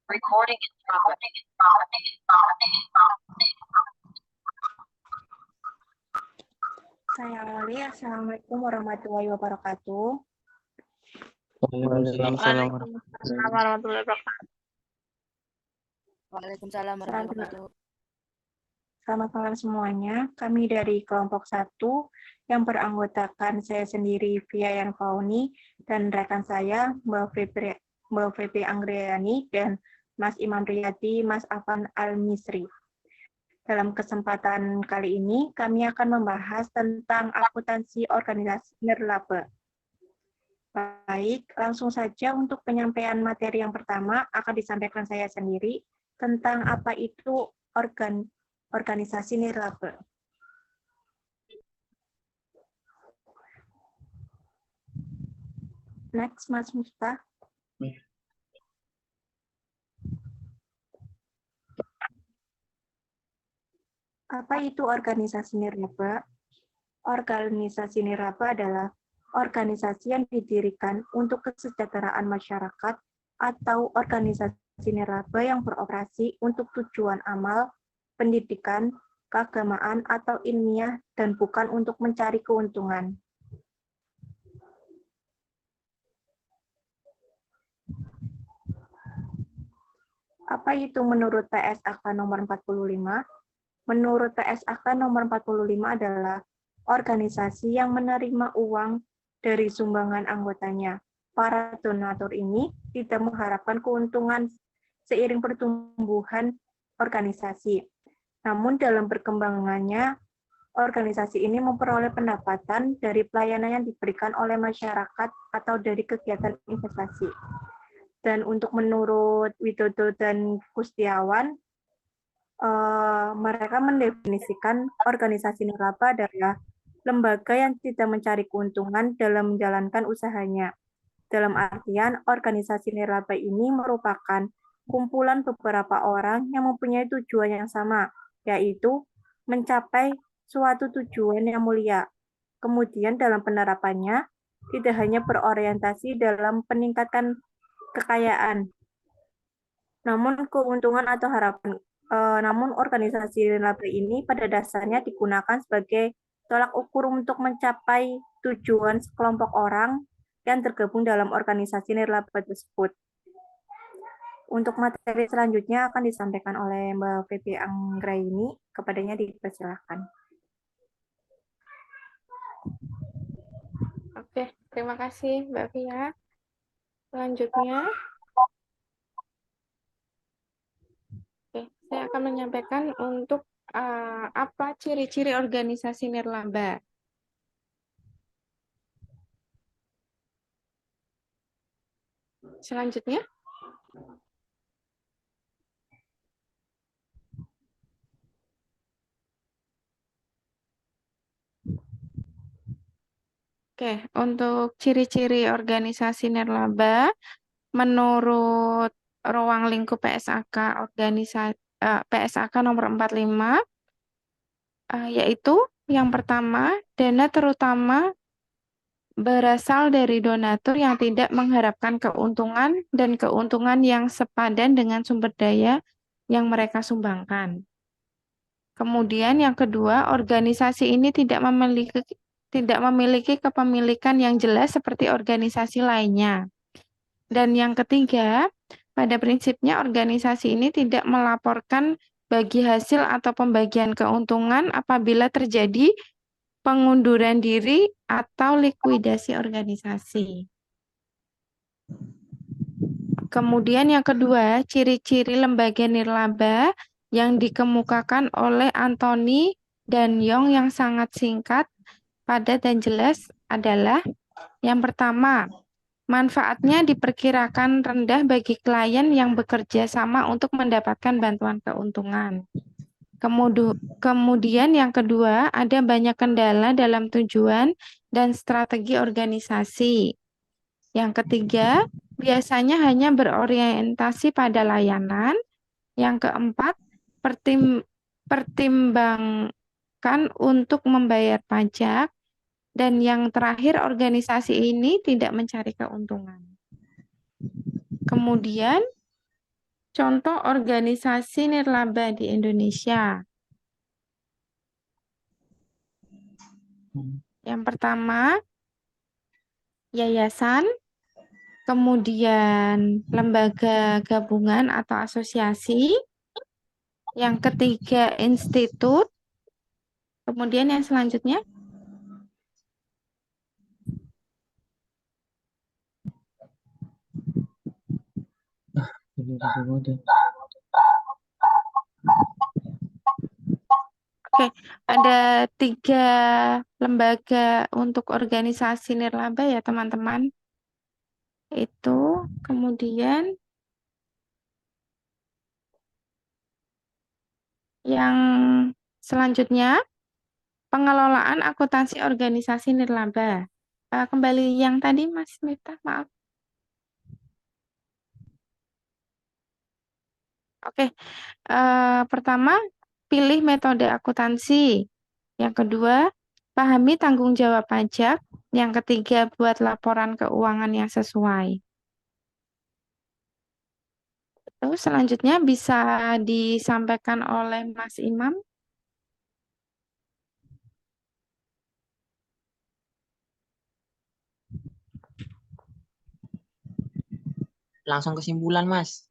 Recording in progress. Saya awali. Assalamualaikum warahmatullahi wabarakatuh. Waalaikumsalam warahmatullahi wabarakatuh. Waalaikumsalam warahmatullahi wabarakatuh. Selamat malam semuanya. Kami dari kelompok 1 yang beranggotakan saya sendiri Via Fauni dan rekan saya Mbak Febri Anggriani dan Mas Imam Riyadi, Mas Afan Al-Misri. Dalam kesempatan kali ini, kami akan membahas tentang akuntansi organisasi nirlaba. Baik, langsung saja untuk penyampaian materi yang pertama akan disampaikan saya sendiri tentang apa itu organisasi nirlaba. Next, Mas Musta. Apa itu organisasi nirlaba? Organisasi nirlaba adalah organisasi yang didirikan untuk kesejahteraan masyarakat atau organisasi nirlaba yang beroperasi untuk tujuan amal, pendidikan, keagamaan, atau ilmiah, dan bukan untuk mencari keuntungan. Apa itu menurut PSAK nomor 45? Menurut PSAK nomor 45 adalah organisasi yang menerima uang dari sumbangan anggotanya. Para donatur ini tidak mengharapkan keuntungan seiring pertumbuhan organisasi. Namun dalam perkembangannya, organisasi ini memperoleh pendapatan dari pelayanan yang diberikan oleh masyarakat atau dari kegiatan investasi. Dan untuk menurut Widodo dan Kustiawan, mereka mendefinisikan organisasi nirlaba adalah lembaga yang tidak mencari keuntungan dalam menjalankan usahanya. Dalam artian, organisasi nirlaba ini merupakan kumpulan beberapa orang yang mempunyai tujuan yang sama, yaitu mencapai suatu tujuan yang mulia. Kemudian dalam penerapannya, tidak hanya berorientasi dalam peningkatan kekayaan, namun keuntungan atau harapan. Namun organisasi nirlaba ini pada dasarnya digunakan sebagai tolak ukur untuk mencapai tujuan sekelompok orang yang tergabung dalam organisasi nirlaba tersebut. Untuk materi selanjutnya akan disampaikan oleh Mbak Febri Anggraini. Kepadanya dipersilakan. Oke, terima kasih Mbak Fia. Selanjutnya, saya akan menyampaikan untuk apa ciri-ciri organisasi nirlaba. Selanjutnya, untuk ciri-ciri organisasi nirlaba, menurut ruang lingkup PSAK PSAK nomor 45, yaitu yang pertama, dana terutama berasal dari donatur yang tidak mengharapkan keuntungan dan keuntungan yang sepadan dengan sumber daya yang mereka sumbangkan. Kemudian yang kedua, organisasi ini tidak memiliki kepemilikan yang jelas seperti organisasi lainnya. Dan yang ketiga, pada prinsipnya organisasi ini tidak melaporkan bagi hasil atau pembagian keuntungan apabila terjadi pengunduran diri atau likuidasi organisasi. Kemudian yang kedua, ciri-ciri lembaga nirlaba yang dikemukakan oleh Anthony dan Young yang sangat singkat, padat dan jelas adalah yang pertama, manfaatnya diperkirakan rendah bagi klien yang bekerja sama untuk mendapatkan bantuan keuntungan. Kemudian yang kedua, ada banyak kendala dalam tujuan dan strategi organisasi. Yang ketiga, biasanya hanya berorientasi pada layanan. Yang keempat, pertimbangkan untuk membayar pajak. Dan yang terakhir, organisasi ini tidak mencari keuntungan. Kemudian, contoh organisasi nirlaba di Indonesia. Yang pertama, yayasan, kemudian lembaga gabungan atau asosiasi, yang ketiga institut, kemudian yang selanjutnya Oke, ada 3 lembaga untuk organisasi nirlaba ya teman-teman. Itu kemudian yang selanjutnya pengelolaan akuntansi organisasi nirlaba. Kembali yang tadi Mas Miftah, maaf. Oke, pertama pilih metode akuntansi. Yang kedua, pahami tanggung jawab pajak. Yang ketiga, buat laporan keuangan yang sesuai. Terus selanjutnya bisa disampaikan oleh Mas Imam. Langsung kesimpulan, Mas.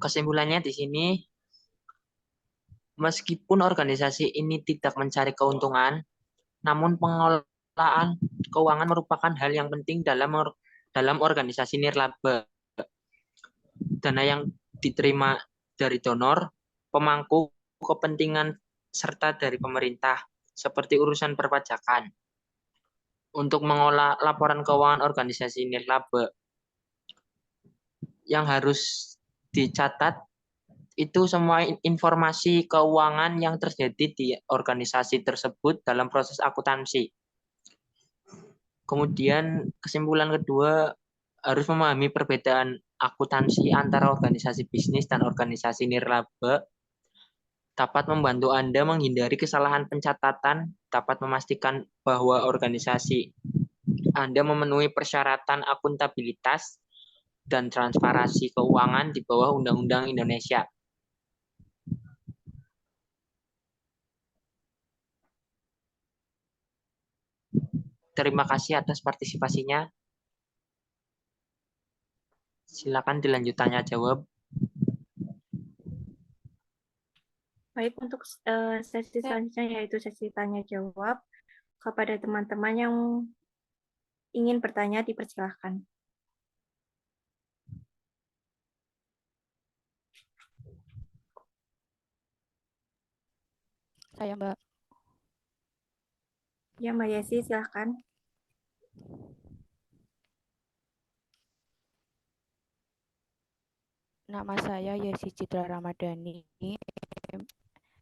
Kesimpulannya di sini, meskipun organisasi ini tidak mencari keuntungan, namun pengelolaan keuangan merupakan hal yang penting dalam organisasi nirlaba. Dana yang diterima dari donor, pemangku kepentingan, serta dari pemerintah, seperti urusan perpajakan. Untuk mengolah laporan keuangan organisasi nirlaba, yang harus dicatat itu semua informasi keuangan yang terjadi di organisasi tersebut dalam proses akuntansi. Kemudian kesimpulan kedua, harus memahami perbedaan akuntansi antara organisasi bisnis dan organisasi nirlaba dapat membantu Anda menghindari kesalahan pencatatan, dapat memastikan bahwa organisasi Anda memenuhi persyaratan akuntabilitas dan transparansi keuangan di bawah Undang-Undang Indonesia. Terima kasih atas partisipasinya. Silakan dilanjut tanya jawab. Baik, untuk sesi selanjutnya yaitu sesi tanya jawab. Kepada teman-teman yang ingin bertanya, dipersilahkan. Saya Mbak. Ya, Mbak Yesi, silahkan. Nama saya Yesi Citra Ramadhani,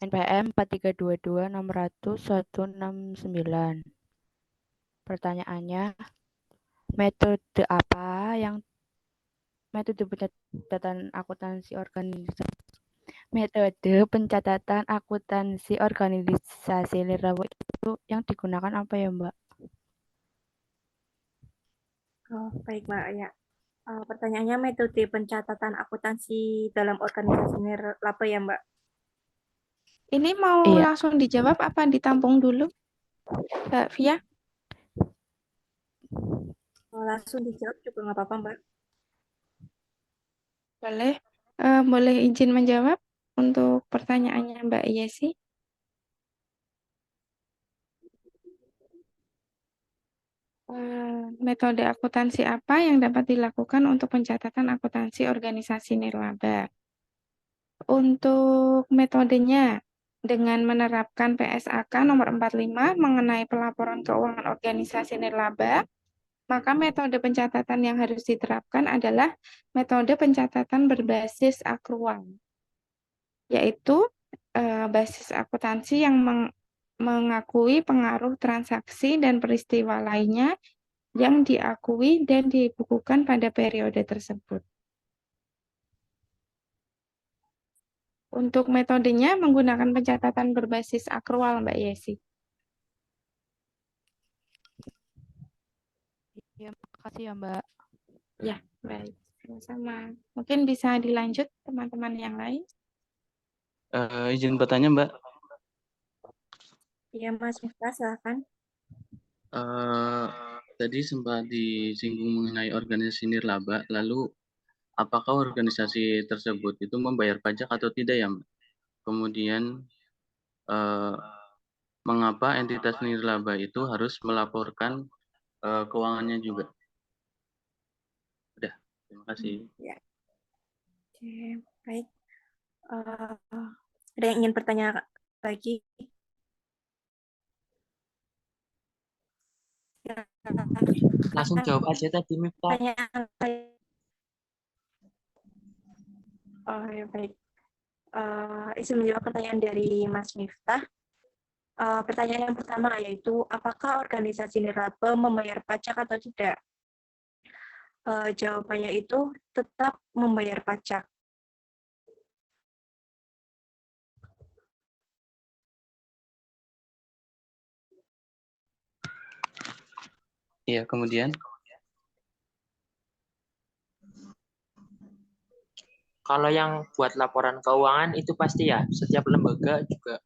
NPM 4322600 Pertanyaannya, metode pencatatan akuntansi organisasi nirlaba itu yang digunakan apa ya, Mbak? Oh, baik, Mbak. Ya. Pertanyaannya, metode pencatatan akuntansi dalam organisasi nirlaba ya, Mbak? Ini mau Iya. langsung dijawab apa ditampung dulu, Mbak Via? Langsung dijawab juga nggak apa-apa, Mbak. Boleh. Boleh izin menjawab untuk pertanyaannya Mbak Yesi? Metode akuntansi apa yang dapat dilakukan untuk pencatatan akuntansi organisasi nirlaba? Untuk metodenya, dengan menerapkan PSAK nomor 45 mengenai pelaporan keuangan organisasi nirlaba, maka metode pencatatan yang harus diterapkan adalah metode pencatatan berbasis akrual, yaitu basis akuntansi yang mengakui pengaruh transaksi dan peristiwa lainnya yang diakui dan dibukukan pada periode tersebut. Untuk metodenya menggunakan pencatatan berbasis akrual, Mbak Yesi. Ya, makasih ya, Mbak. Ya, baik. Sama-sama. Mungkin bisa dilanjut teman-teman yang lain. Izin bertanya, Mbak. Iya, Mas Miftah, silakan. Tadi sempat disinggung mengenai organisasi nirlaba, lalu apakah organisasi tersebut itu membayar pajak atau tidak ya, Mbak? Kemudian mengapa entitas nirlaba itu harus melaporkan keuangannya juga? Udah, terima kasih. Ya. Oke, baik. Ada yang ingin bertanya lagi? Langsung jawab aja tadi, Miftah. Pertanyaan lain. Oh, ya, baik. Izin menjawab pertanyaan dari Mas Miftah. Pertanyaan yang pertama yaitu, apakah organisasi nirlaba membayar pajak atau tidak? Jawabannya itu tetap membayar pajak. Iya, kemudian Kalau yang buat laporan keuangan itu pasti ya, setiap lembaga juga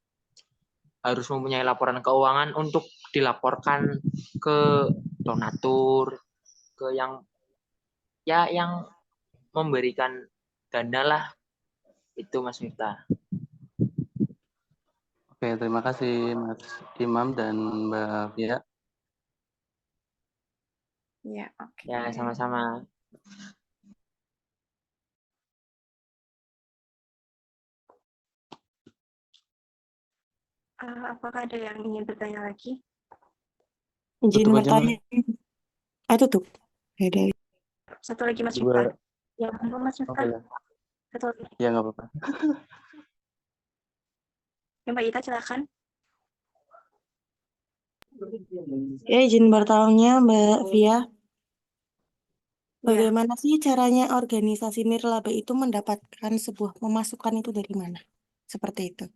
harus mempunyai laporan keuangan untuk dilaporkan ke donatur, ke yang memberikan dana lah. Itu Mas Miftah. oke, terima kasih Mas Imam dan Mbak Fia. Ya, oke. Ya, sama-sama. Apakah ada yang ingin bertanya lagi? Izin Tutup aja, Mbak. bertanya. Tutup. Ya, dari. Satu lagi Mas Dua. Miftah. Ya, monggo Mas Oke, Miftah. ya. Satu lagi. Ya, nggak apa-apa. Ya, Mbak Ita, silakan. Ya, izin bertanya Mbak Fia. Ya, Bagaimana sih caranya organisasi nirlaba itu mendapatkan sebuah pemasukan itu dari mana? Seperti itu.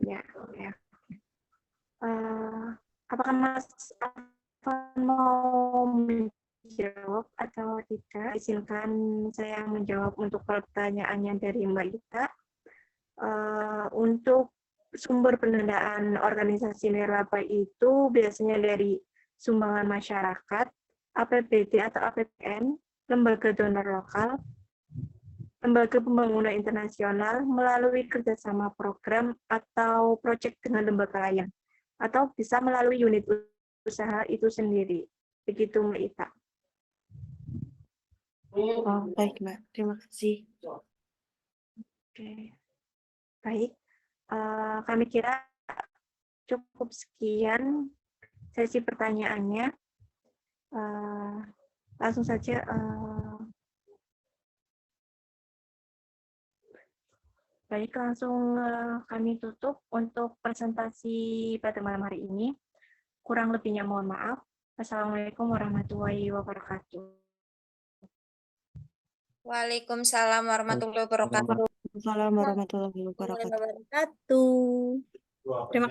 ya, oke. Apakah Mas Afan mau menjawab atau tidak? Izinkan saya menjawab untuk pertanyaannya dari Mbak Ita. Untuk sumber pendanaan organisasi nirlaba itu biasanya dari sumbangan masyarakat, APBD atau APBN, lembaga donor lokal, lembaga pembangunan internasional melalui kerjasama program atau proyek dengan lembaga lain, atau bisa melalui unit usaha itu sendiri. Begitu Mbak Ita. Oh, baik Mbak. Terima kasih. Oke. Baik. Kami kira cukup sekian sesi pertanyaannya. Langsung saja baik, langsung kami tutup untuk presentasi pada malam hari ini. Kurang lebihnya mohon maaf. Assalamualaikum warahmatullahi wabarakatuh. Waalaikumsalam warahmatullahi wabarakatuh. Assalamualaikum warahmatullahi wabarakatuh. Terima